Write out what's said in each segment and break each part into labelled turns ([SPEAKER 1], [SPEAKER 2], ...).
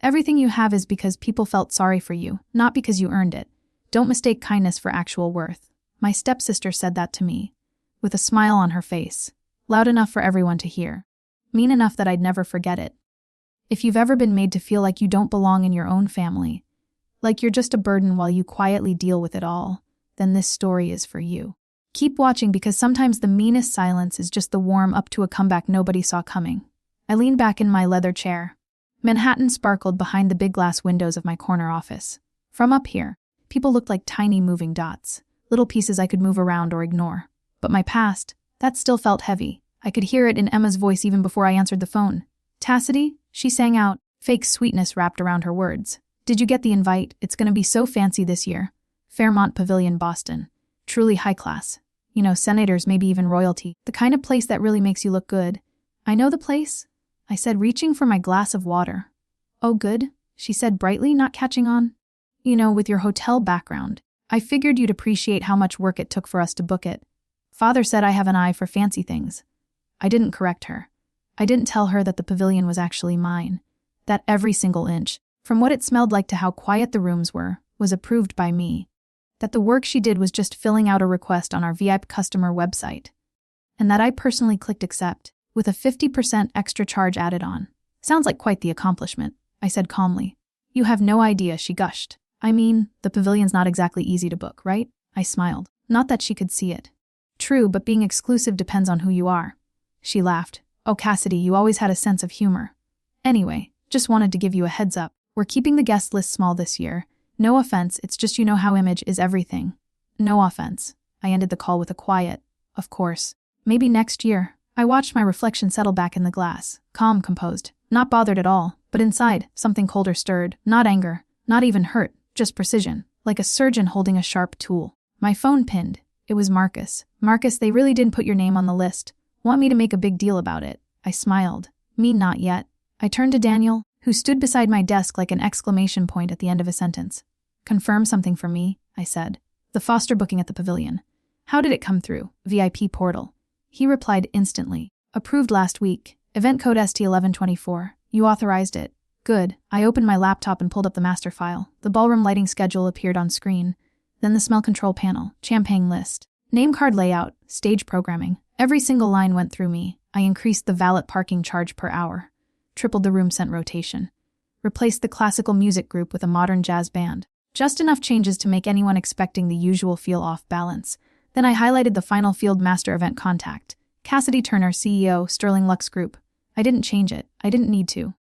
[SPEAKER 1] Everything you have is because people felt sorry for you, not because you earned it. Don't mistake kindness for actual worth. My stepsister said that to me, with a smile on her face, loud enough for everyone to hear, mean enough that I'd never forget it. If you've ever been made to feel like you don't belong in your own family, like you're just a burden while you quietly deal with it all, then this story is for you. Keep watching because sometimes the meanest silence is just the warm up to a comeback nobody saw coming. I leaned back in my leather chair. Manhattan sparkled behind the big glass windows of my corner office. From up here, people looked like tiny moving dots, little pieces I could move around or ignore. But my past, that still felt heavy. I could hear it in Emma's voice even before I answered the phone. "Cassidy?" she sang out, fake sweetness wrapped around her words. "Did you get the invite? It's gonna be so fancy this year. Fairmont Pavilion, Boston. Truly high class. You know, senators, maybe even royalty. The kind of place that really makes you look good." "I know the place," I said, reaching for my glass of water. "Oh, good," she said brightly, not catching on. "You know, with your hotel background, I figured you'd appreciate how much work it took for us to book it. Father said I have an eye for fancy things." I didn't correct her. I didn't tell her that the pavilion was actually mine, that every single inch, from what it smelled like to how quiet the rooms were, was approved by me, that the work she did was just filling out a request on our VIP customer website, and that I personally clicked accept, with a 50% extra charge added on. "Sounds like quite the accomplishment," I said calmly. "You have no idea," she gushed. "I mean, the pavilion's not exactly easy to book, right?" I smiled. Not that she could see it. "True, but being exclusive depends on who you are." She laughed. "Oh, Cassidy, you always had a sense of humor. Anyway, just wanted to give you a heads up. We're keeping the guest list small this year. No offense, it's just you know how image is everything." "No offense." I ended the call with a quiet, "Of course. Maybe next year." I watched my reflection settle back in the glass, calm, composed, not bothered at all, but inside, something colder stirred, not anger, not even hurt, just precision, like a surgeon holding a sharp tool. My phone pinned. It was Marcus. "Marcus, they really didn't put your name on the list. Want me to make a big deal about it?" I smiled. "Me, not yet." I turned to Daniel, who stood beside my desk like an exclamation point at the end of a sentence. "Confirm something for me," I said. "The Foster booking at the pavilion. How did it come through? VIP portal." He replied instantly. "Approved last week. Event code ST1124. You authorized it." "Good." I opened my laptop and pulled up the master file. The ballroom lighting schedule appeared on screen. Then the smell control panel, champagne list, name card layout, stage programming. Every single line went through me. I increased the valet parking charge per hour, tripled the room scent rotation, replaced the classical music group with a modern jazz band. Just enough changes to make anyone expecting the usual feel off balance. Then I highlighted the final field master event contact, Cassidy Turner, CEO, Sterling Lux Group. I didn't change it. I didn't need to.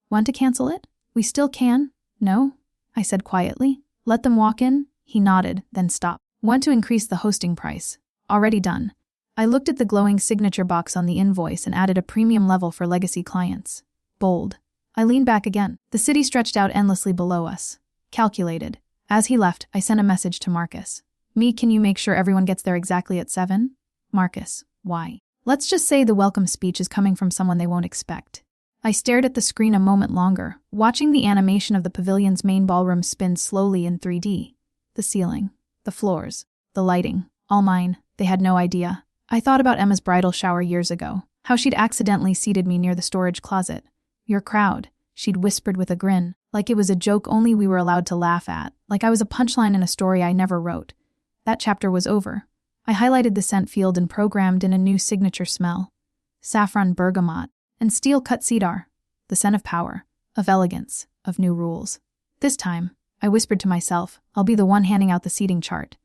[SPEAKER 1] "Want to cancel it? We still can." "No," I said quietly. "Let them walk in." He nodded, then stopped. "Want to increase the hosting price." "Already done." I looked at the glowing signature box on the invoice and added a premium level for legacy clients. Bold. I leaned back again. The city stretched out endlessly below us. Calculated. As he left, I sent a message to Marcus. "Me, can you make sure everyone gets there exactly at 7? "Marcus, why?" "Let's just say the welcome speech is coming from someone they won't expect." I stared at the screen a moment longer, watching the animation of the pavilion's main ballroom spin slowly in 3D. The ceiling, the floors, the lighting, all mine. They had no idea. I thought about Emma's bridal shower years ago, how she'd accidentally seated me near the storage closet. "Your crowd," she'd whispered with a grin, like it was a joke only we were allowed to laugh at, like I was a punchline in a story I never wrote. That chapter was over. I highlighted the scent field and programmed in a new signature smell. Saffron bergamot and steel-cut cedar. The scent of power, of elegance, of new rules. This time, I whispered to myself, I'll be the one handing out the seating chart.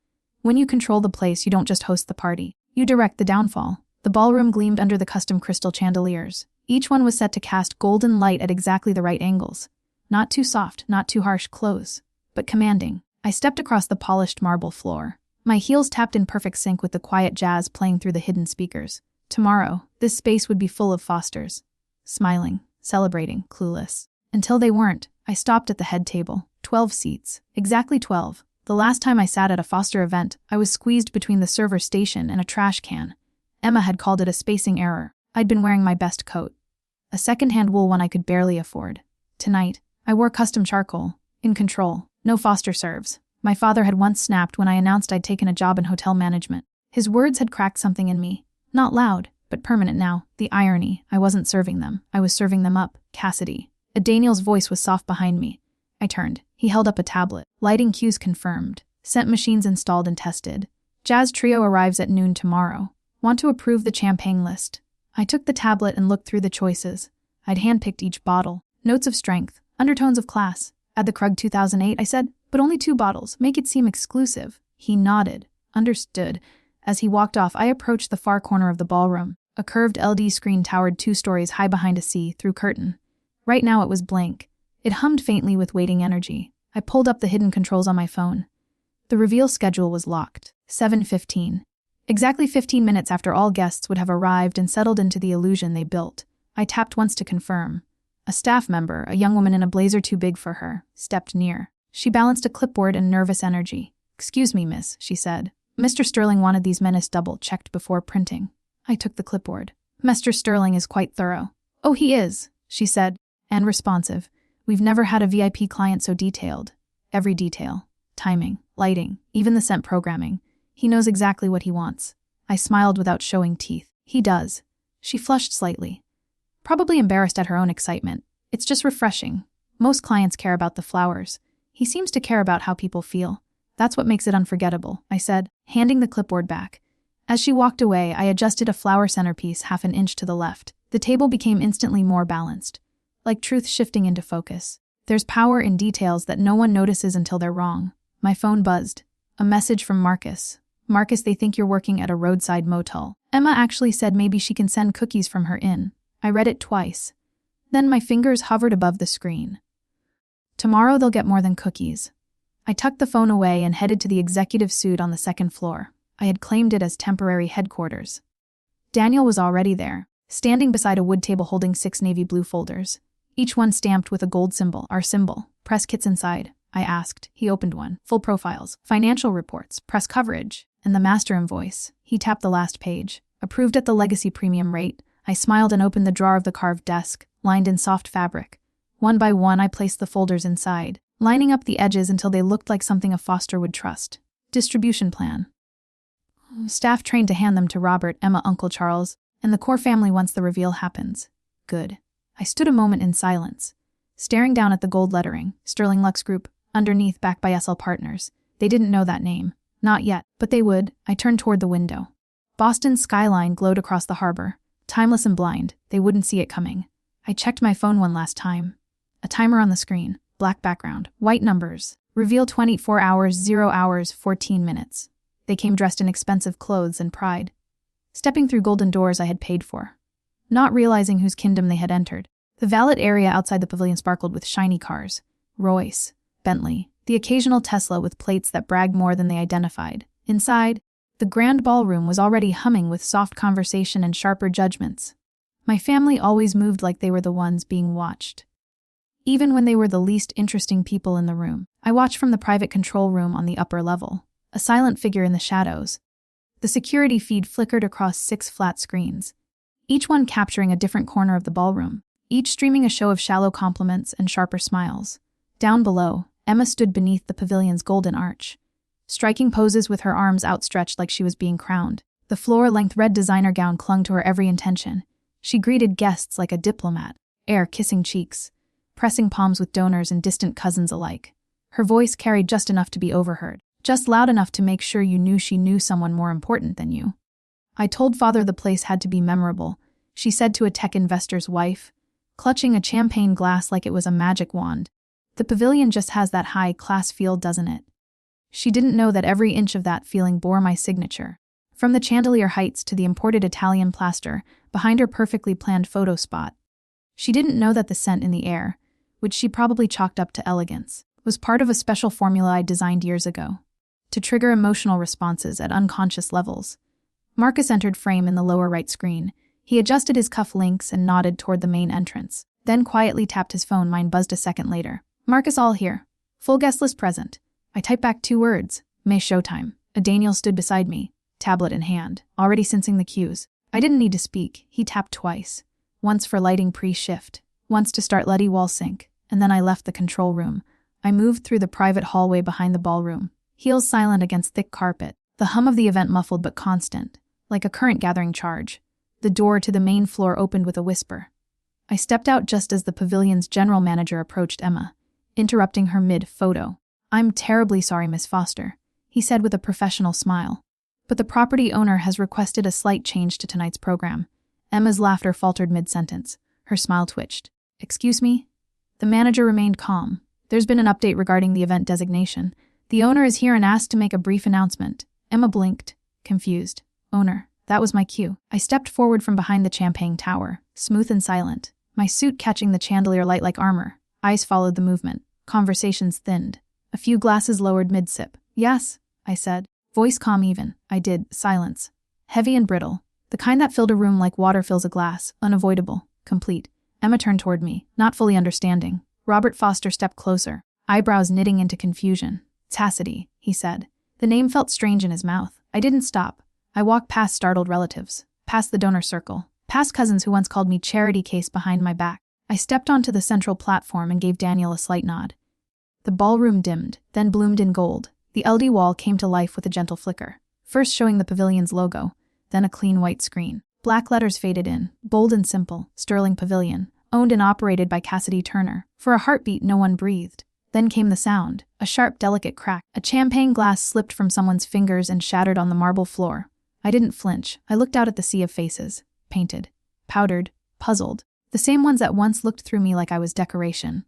[SPEAKER 1] When you control the place, you don't just host the party. You direct the downfall. The ballroom gleamed under the custom crystal chandeliers. Each one was set to cast golden light at exactly the right angles. Not too soft, not too harsh, close, but commanding. I stepped across the polished marble floor. My heels tapped in perfect sync with the quiet jazz playing through the hidden speakers. Tomorrow, this space would be full of Fosters. Smiling, celebrating, clueless. Until they weren't, I stopped at the head table. 12 seats. Exactly 12. The last time I sat at a Foster event, I was squeezed between the server station and a trash can. Emma had called it a spacing error. I'd been wearing my best coat. A second-hand wool one I could barely afford. Tonight, I wore custom charcoal. In control. No Foster serves. My father had once snapped when I announced I'd taken a job in hotel management. His words had cracked something in me. Not loud, but permanent now. The irony. I wasn't serving them. I was serving them up. Cassidy. Daniel's voice was soft behind me. I turned. He held up a tablet. Lighting cues confirmed. Scent machines installed and tested. Jazz Trio arrives at noon tomorrow. Want to approve the champagne list? I took the tablet and looked through the choices. I'd handpicked each bottle. Notes of strength. Undertones of class. Add the Krug 2008, I said, but only 2 bottles. Make it seem exclusive. He nodded. Understood. As he walked off, I approached the far corner of the ballroom. A curved LD screen towered 2 stories high behind a see-through curtain. Right now it was blank. It hummed faintly with waiting energy. I pulled up the hidden controls on my phone. The reveal schedule was locked. 7:15. Exactly 15 minutes after all guests would have arrived and settled into the illusion they built. I tapped once to confirm. A staff member, a young woman in a blazer too big for her, stepped near. She balanced a clipboard in nervous energy. "Excuse me, miss," she said. "Mr. Sterling wanted these minutes double-checked before printing." I took the clipboard. "Mr. Sterling is quite thorough." "Oh, he is," she said, and responsive. "We've never had a VIP client so detailed. Every detail. Timing, lighting, even the scent programming. He knows exactly what he wants." I smiled without showing teeth. "He does." She flushed slightly. Probably embarrassed at her own excitement. "It's just refreshing. Most clients care about the flowers. He seems to care about how people feel. That's what makes it unforgettable," I said, handing the clipboard back. As she walked away, I adjusted a flower centerpiece half an inch to the left. The table became instantly more balanced, like truth shifting into focus. There's power in details that no one notices until they're wrong. My phone buzzed. A message from Marcus. "Marcus, they think you're working at a roadside motel. Emma actually said maybe she can send cookies from her inn." I read it twice. Then my fingers hovered above the screen. "Tomorrow they'll get more than cookies." I tucked the phone away and headed to the executive suite on the 2nd floor. I had claimed it as temporary headquarters. Daniel was already there, standing beside a wood table holding 6 navy blue folders, each one stamped with a gold symbol, our symbol. "Press kits inside?" I asked. He opened one. Full profiles, financial reports, press coverage, and the master invoice. He tapped the last page. "Approved at the legacy premium rate." I smiled and opened the drawer of the carved desk, lined in soft fabric. One by one, I placed the folders inside, lining up the edges until they looked like something a foster would trust. Distribution plan. Staff trained to hand them to Robert, Emma, Uncle Charles, and the core family once the reveal happens. Good. I stood a moment in silence, staring down at the gold lettering, Sterling Lux Group, underneath backed by SL Partners. They didn't know that name. Not yet, but they would. I turned toward the window. Boston's skyline glowed across the harbor. Timeless and blind, they wouldn't see it coming. I checked my phone one last time. A timer on the screen, black background, white numbers. Reveal 24 hours, 0 hours, 14 minutes. They came dressed in expensive clothes and pride, stepping through golden doors I had paid for, not realizing whose kingdom they had entered. The valet area outside the pavilion sparkled with shiny cars. Royce, Bentley, the occasional Tesla with plates that bragged more than they identified. Inside, the grand ballroom was already humming with soft conversation and sharper judgments. My family always moved like they were the ones being watched, even when they were the least interesting people in the room. I watched from the private control room on the upper level, a silent figure in the shadows. The security feed flickered across 6 flat screens, each one capturing a different corner of the ballroom, each streaming a show of shallow compliments and sharper smiles. Down below, Emma stood beneath the pavilion's golden arch, striking poses with her arms outstretched like she was being crowned. The floor-length red designer gown clung to her every intention. She greeted guests like a diplomat, air kissing cheeks, pressing palms with donors and distant cousins alike. Her voice carried just enough to be overheard, just loud enough to make sure you knew she knew someone more important than you. "I told Father the place had to be memorable," she said to a tech investor's wife, clutching a champagne glass like it was a magic wand. "The pavilion just has that high-class feel, doesn't it?" She didn't know that every inch of that feeling bore my signature. From the chandelier heights to the imported Italian plaster behind her perfectly planned photo spot. She didn't know that the scent in the air, which she probably chalked up to elegance, was part of a special formula I designed years ago, to trigger emotional responses at unconscious levels. Marcus entered frame in the lower right screen. He adjusted his cuff links and nodded toward the main entrance, then quietly tapped his phone. Mine buzzed a second later. "Marcus, all here. Full guest list present." I typed back 2 words. "May showtime." Daniel stood beside me, tablet in hand, already sensing the cues. I didn't need to speak. He tapped twice. Once for lighting pre-shift, once to start Letty wall sync, and then I left the control room. I moved through the private hallway behind the ballroom, heels silent against thick carpet, the hum of the event muffled but constant, like a current gathering charge. The door to the main floor opened with a whisper. I stepped out just as the pavilion's general manager approached Emma, interrupting her mid-photo. "I'm terribly sorry, Miss Foster," he said with a professional smile. "But the property owner has requested a slight change to tonight's program." Emma's laughter faltered mid-sentence. Her smile twitched. "Excuse me?" The manager remained calm. "There's been an update regarding the event designation. The owner is here and asked to make a brief announcement." Emma blinked, confused. "Owner." That was my cue. I stepped forward from behind the champagne tower, smooth and silent, my suit catching the chandelier light like armor. Eyes followed the movement. Conversations thinned. A few glasses lowered mid-sip. "Yes," I said. Voice calm even. I did. Silence. Heavy and brittle. The kind that filled a room like water fills a glass. Unavoidable. Complete. Emma turned toward me, not fully understanding. Robert Foster stepped closer, eyebrows knitting into confusion. "Tacity," he said. The name felt strange in his mouth. I didn't stop. I walked past startled relatives, past the donor circle, past cousins who once called me charity case behind my back. I stepped onto the central platform and gave Daniel a slight nod. The ballroom dimmed, then bloomed in gold. The LD wall came to life with a gentle flicker, first showing the pavilion's logo, then a clean white screen. Black letters faded in, bold and simple, Sterling Pavilion, owned and operated by Cassidy Turner. For a heartbeat, no one breathed. Then came the sound, a sharp, delicate crack. A champagne glass slipped from someone's fingers and shattered on the marble floor. I didn't flinch. I looked out at the sea of faces, painted, powdered, puzzled, the same ones that once looked through me like I was decoration.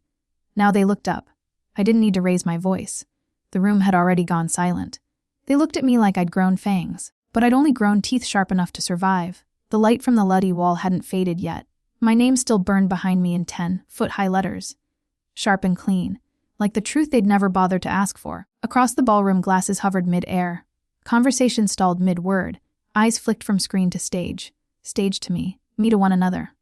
[SPEAKER 1] Now they looked up. I didn't need to raise my voice. The room had already gone silent. They looked at me like I'd grown fangs, but I'd only grown teeth sharp enough to survive. The light from the Luddy wall hadn't faded yet. My name still burned behind me in 10-foot-high letters, sharp and clean, like the truth they'd never bothered to ask for. Across the ballroom, glasses hovered mid-air. Conversation stalled mid-word. Eyes flicked from screen to stage to me to one another,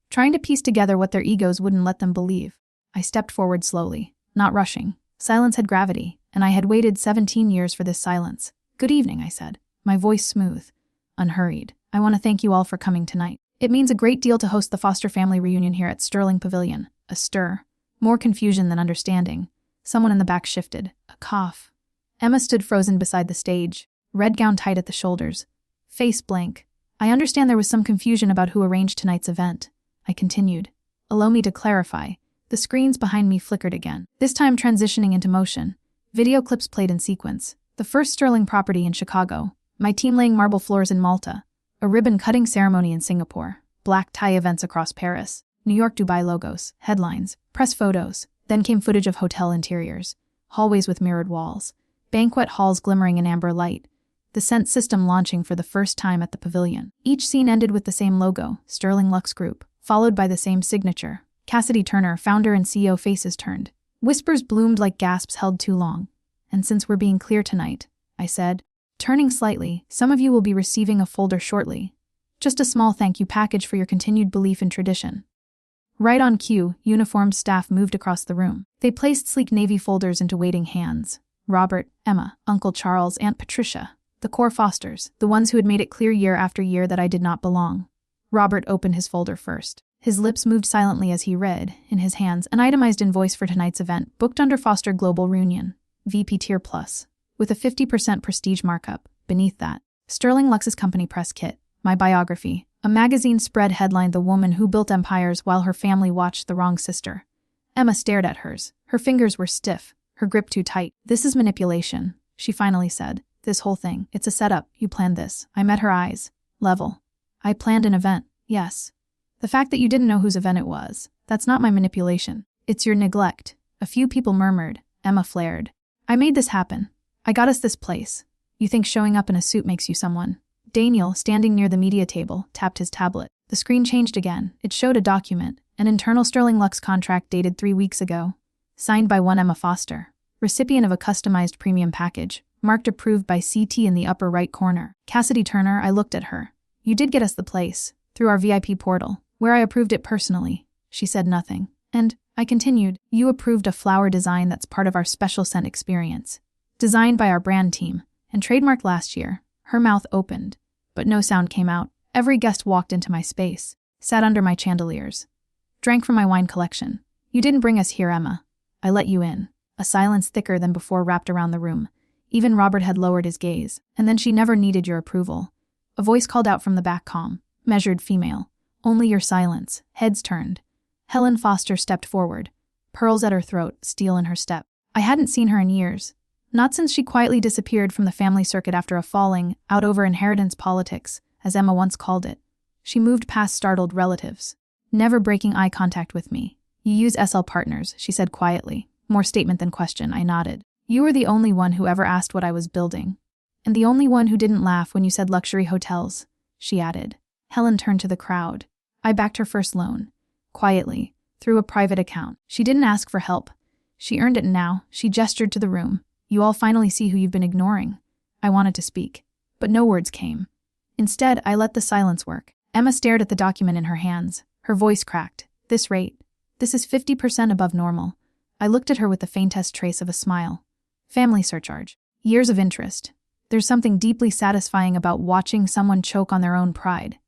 [SPEAKER 1] trying to piece together what their egos wouldn't let them believe. I stepped forward slowly, not rushing. Silence had gravity, and I had waited 17 years for this silence. "Good evening," I said, my voice smooth, unhurried. "I want to thank you all for coming tonight. It means a great deal to host the Foster family reunion here at Sterling Pavilion." A stir, more confusion than understanding. Someone in the back shifted. A cough. Emma stood frozen beside the stage, red gown tight at the shoulders, face blank. "I understand there was some confusion about who arranged tonight's event," I continued. "Allow me to clarify." The screens behind me flickered again, this time transitioning into motion. Video clips played in sequence. The first Sterling property in Chicago, my team laying marble floors in Malta, a ribbon-cutting ceremony in Singapore, black tie events across Paris, New York, Dubai logos, headlines, press photos. Then came footage of hotel interiors, hallways with mirrored walls, banquet halls glimmering in amber light, the scent system launching for the first time at the pavilion. Each scene ended with the same logo, Sterling Lux Group, followed by the same signature. Cassidy Turner, founder and CEO. Faces turned. Whispers bloomed like gasps held too long. "And since we're being clear tonight," I said, turning slightly, "some of you will be receiving a folder shortly. Just a small thank you package for your continued belief in tradition." Right on cue, uniformed staff moved across the room. They placed sleek navy folders into waiting hands. Robert, Emma, Uncle Charles, Aunt Patricia. The core Fosters, the ones who had made it clear year after year that I did not belong. Robert opened his folder first. His lips moved silently as he read, in his hands, an itemized invoice for tonight's event, booked under Foster Global Reunion, VP Tier Plus, with a 50% prestige markup. Beneath that, Sterling Lux's company press kit, my biography. A magazine spread headlined "The Woman Who Built Empires While Her Family Watched the Wrong Sister." Emma stared at hers. Her fingers were stiff, her grip too tight. "This is manipulation," she finally said. "This whole thing, it's a setup. You planned this." I met her eyes. Level. "I planned an event, yes. The fact that you didn't know whose event it was, that's not my manipulation. It's your neglect." A few people murmured. Emma flared. "I made this happen. I got us this place. You think showing up in a suit makes you someone?" Daniel, standing near the media table, tapped his tablet. The screen changed again. It showed a document, an internal Sterling Lux contract dated 3 weeks ago, signed by one Emma Foster, recipient of a customized premium package, marked approved by CT in the upper right corner. "Cassidy Turner," I looked at her. "You did get us the place, through our VIP portal, where I approved it personally." She said nothing. "And," I continued, "you approved a flower design that's part of our special scent experience, designed by our brand team, and trademarked last year." Her mouth opened, but no sound came out. Every guest walked into my space, sat under my chandeliers, drank from my wine collection. "You didn't bring us here, Emma. I let you in." A silence thicker than before wrapped around the room. Even Robert had lowered his gaze. "And then she never needed your approval." A voice called out from the back, calm, measured female. "Only your silence." Heads turned. Helen Foster stepped forward, pearls at her throat, steel in her step. I hadn't seen her in years. Not since she quietly disappeared from the family circuit after a falling out over inheritance politics, as Emma once called it. She moved past startled relatives, never breaking eye contact with me. You use SL Partners, she said quietly. More statement than question, I nodded. You were the only one who ever asked what I was building. And the only one who didn't laugh when you said luxury hotels, she added. Helen turned to the crowd. I backed her first loan. Quietly, through a private account. She didn't ask for help. She earned it now. She gestured to the room. You all finally see who you've been ignoring. I wanted to speak, but no words came. Instead, I let the silence work. Emma stared at the document in her hands. Her voice cracked. This rate. This is 50% above normal. I looked at her with the faintest trace of a smile. Family surcharge. Years of interest. There's something deeply satisfying about watching someone choke on their own pride.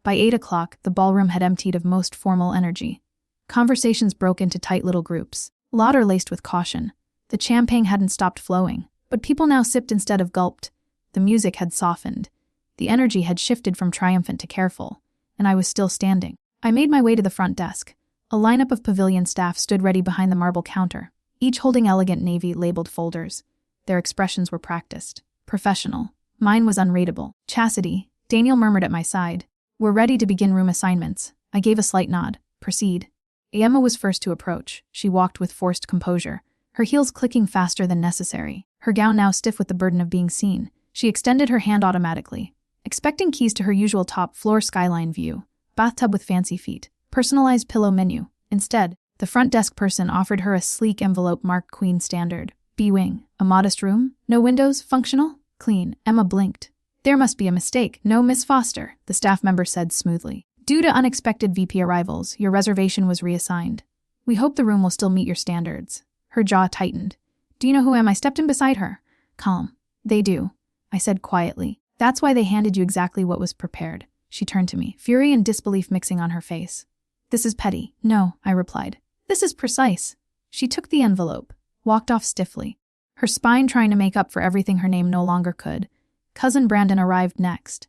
[SPEAKER 1] By 8 o'clock, the ballroom had emptied of most formal energy. Conversations broke into tight little groups, laughter laced with caution. The champagne hadn't stopped flowing, but people now sipped instead of gulped. The music had softened. The energy had shifted from triumphant to careful, and I was still standing. I made my way to the front desk. A lineup of pavilion staff stood ready behind the marble counter, each holding elegant navy-labeled folders. Their expressions were practiced, professional. Mine was unreadable. Chastity, Daniel murmured at my side. We're ready to begin room assignments. I gave a slight nod. Proceed. Emma was first to approach. She walked with forced composure, her heels clicking faster than necessary, her gown now stiff with the burden of being seen. She extended her hand automatically, expecting keys to her usual top-floor skyline view, bathtub with fancy feet, personalized pillow menu. Instead, the front desk person offered her a sleek envelope marked Queen Standard. B-Wing. A modest room? No windows? Functional? Clean. Emma blinked. There must be a mistake. No, Miss Foster, the staff member said smoothly. Due to unexpected VP arrivals, your reservation was reassigned. We hope the room will still meet your standards. Her jaw tightened. Do you know who am I? Stepped in beside her. Calm. They do, I said quietly. That's why they handed you exactly what was prepared. She turned to me, fury and disbelief mixing on her face. This is petty. No, I replied. This is precise. She took the envelope, walked off stiffly, her spine trying to make up for everything her name no longer could. Cousin Brandon arrived next,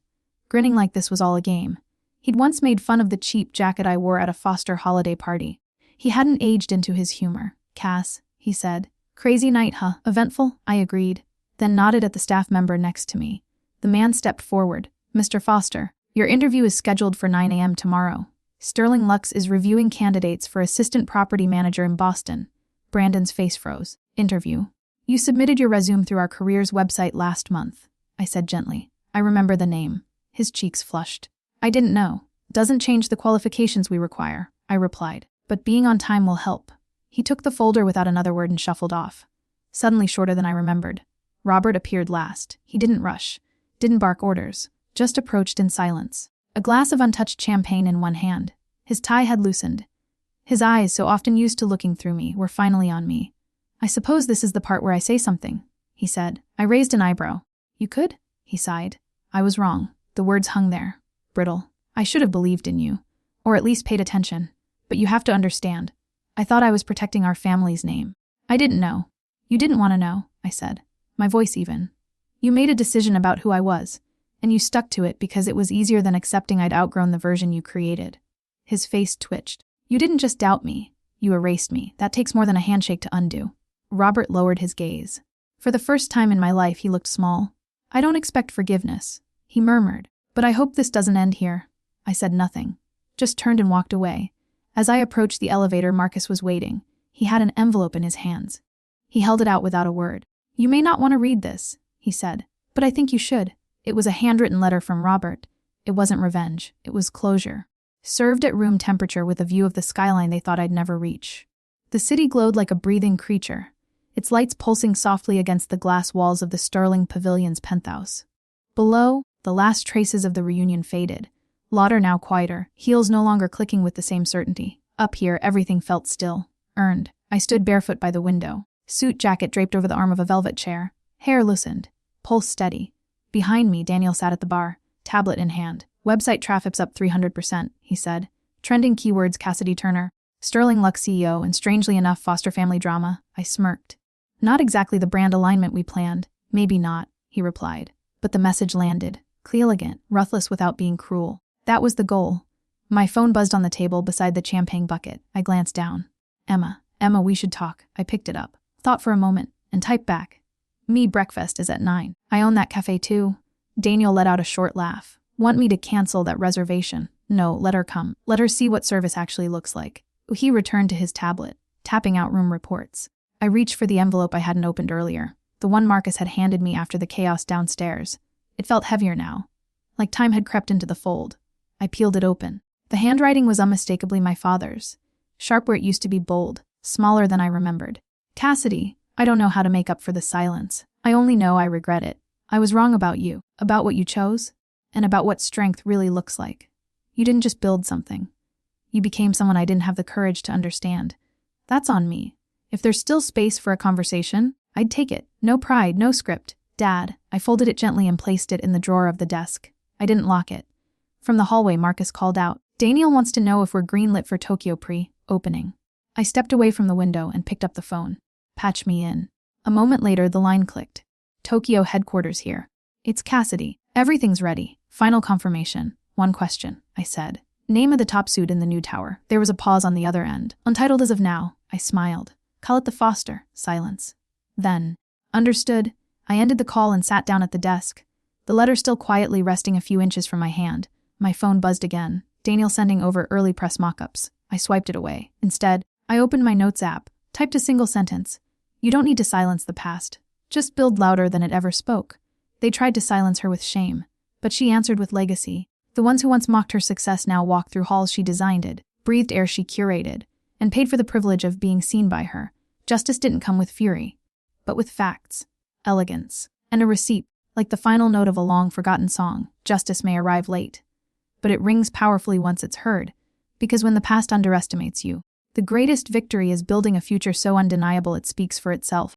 [SPEAKER 1] grinning like this was all a game. He'd once made fun of the cheap jacket I wore at a Foster holiday party. He hadn't aged into his humor. Cass, he said. Crazy night, huh? Eventful? I agreed, then nodded at the staff member next to me. The man stepped forward. Mr. Foster, your interview is scheduled for 9 a.m. tomorrow. Sterling Lux is reviewing candidates for assistant property manager in Boston. Brandon's face froze. Interview. You submitted your resume through our careers website last month, I said gently. I remember the name. His cheeks flushed. I didn't know. Doesn't change the qualifications we require, I replied. But being on time will help. He took the folder without another word and shuffled off. Suddenly shorter than I remembered. Robert appeared last. He didn't rush, didn't bark orders, just approached in silence. A glass of untouched champagne in one hand. His tie had loosened. His eyes, so often used to looking through me, were finally on me. I suppose this is the part where I say something, he said. I raised an eyebrow. You could? He sighed. I was wrong. The words hung there, brittle. I should have believed in you, or at least paid attention. But you have to understand. I thought I was protecting our family's name. I didn't know. You didn't want to know, I said, my voice even. You made a decision about who I was, and you stuck to it because it was easier than accepting I'd outgrown the version you created. His face twitched. You didn't just doubt me. You erased me. That takes more than a handshake to undo. Robert lowered his gaze. For the first time in my life, he looked small. I don't expect forgiveness, he murmured. But I hope this doesn't end here. I said nothing, just turned and walked away. As I approached the elevator, Marcus was waiting. He had an envelope in his hands. He held it out without a word. You may not want to read this, he said, but I think you should. It was a handwritten letter from Robert. It wasn't revenge. It was closure. Served at room temperature with a view of the skyline they thought I'd never reach. The city glowed like a breathing creature, its lights pulsing softly against the glass walls of the Sterling Pavilion's penthouse. Below, the last traces of the reunion faded. Lauder now quieter, heels no longer clicking with the same certainty. Up here, everything felt still, earned. I stood barefoot by the window, suit jacket draped over the arm of a velvet chair, hair loosened, pulse steady. Behind me, Daniel sat at the bar, tablet in hand. Website traffic's up 300%, he said. Trending keywords Cassidy Turner, Sterling Lux CEO, and strangely enough, Foster family drama. I smirked. Not exactly the brand alignment we planned. Maybe not, he replied. But the message landed. Elegant, ruthless without being cruel. That was the goal. My phone buzzed on the table beside the champagne bucket. I glanced down. Emma, we should talk. I picked it up, thought for a moment, and typed back. Me, breakfast is at 9. I own that cafe too. Daniel let out a short laugh. Want me to cancel that reservation? No, let her come. Let her see what service actually looks like. He returned to his tablet, tapping out room reports. I reached for the envelope I hadn't opened earlier, the one Marcus had handed me after the chaos downstairs. It felt heavier now, like time had crept into the fold. I peeled it open. The handwriting was unmistakably my father's, sharp where it used to be bold, smaller than I remembered. Cassidy, I don't know how to make up for the silence. I only know I regret it. I was wrong about you, about what you chose, and about what strength really looks like. You didn't just build something. You became someone I didn't have the courage to understand. That's on me. If there's still space for a conversation, I'd take it. No pride, no script. Dad, I folded it gently and placed it in the drawer of the desk. I didn't lock it. From the hallway, Marcus called out, Daniel wants to know if we're greenlit for Tokyo pre-opening. I stepped away from the window and picked up the phone. Patch me in. A moment later, the line clicked. Tokyo headquarters here. It's Cassidy. Everything's ready. Final confirmation. One question, I said. Name of the top suit in the new tower. There was a pause on the other end. Untitled as of now. I smiled. Call it the Foster. Silence. Then. Understood. I ended the call and sat down at the desk, the letter still quietly resting a few inches from my hand. My phone buzzed again. Daniel sending over early press mock-ups. I swiped it away. Instead, I opened my notes app, typed a single sentence. You don't need to silence the past. Just build louder than it ever spoke. They tried to silence her with shame, but she answered with legacy. The ones who once mocked her success now walked through halls she designed, breathed air she curated, and paid for the privilege of being seen by her. Justice didn't come with fury, but with facts, elegance, and a receipt, like the final note of a long-forgotten song. Justice may arrive late, but it rings powerfully once it's heard, because when the past underestimates you, the greatest victory is building a future so undeniable it speaks for itself.